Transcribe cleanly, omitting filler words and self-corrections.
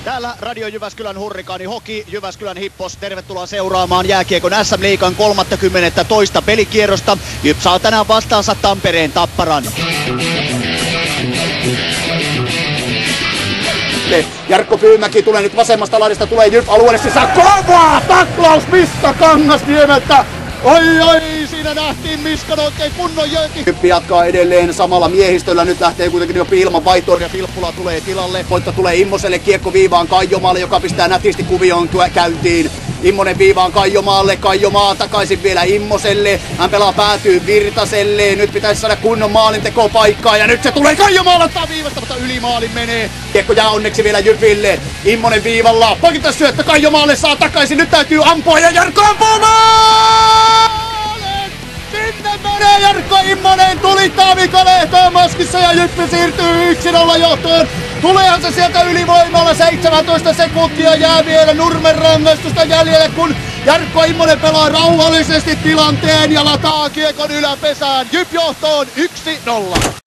Täällä Radio Jyväskylän Hurrikaani Hoki, Jyväskylän Hippos. Tervetuloa seuraamaan jääkiekon SM-liigan 32. pelikierrosta. Jyp saa tänään vastaansa Tampereen Tapparan. Jarkko Pyymäki tulee nyt vasemmasta laidasta, tulee Jyp alueelle sisään. Kova taklaus Miska Kangasniemeltä! Oi, siinä nähtiin Miskan oikein kunnon jöki. Jyppi jatkaa edelleen samalla miehistöllä, nyt lähtee kuitenkin jo ilman vaihtoon ja Filppula tulee tilalle. voitto tulee Immoselle, kiekko viivaan Kaijomaalle, joka pistää nätisti kuvioon käyntiin. Immonen viivaan Kaijomaalle, Kaijomaa takaisin vielä Immoselle. Hän pelaa päätyy Virtaselle, nyt pitäisi saada kunnon maalintekopaikkaa ja nyt se tulee Kaijomaalle viivasta, mutta yli maalin menee. Kiekko jää onneksi vielä Jypille. Immonen viivalla, poikittais syöttö Kaijomaalle, saa takaisin, nyt täytyy ampua ja Jarkko ampuu maalin! Sinne menee Jarkko Immonen, tuli Taavika Lehtoon maskissa ja Jyppi siirtyy 1-0 johtoon. Tuleehan se sieltä ylivoimalla, 17 sekuntia jää vielä Nurmen rangaistusta jäljelle, kun Jarkko Immonen pelaa rauhallisesti tilanteen ja lataa kiekon yläpesään. Jyp johtoon 1-0.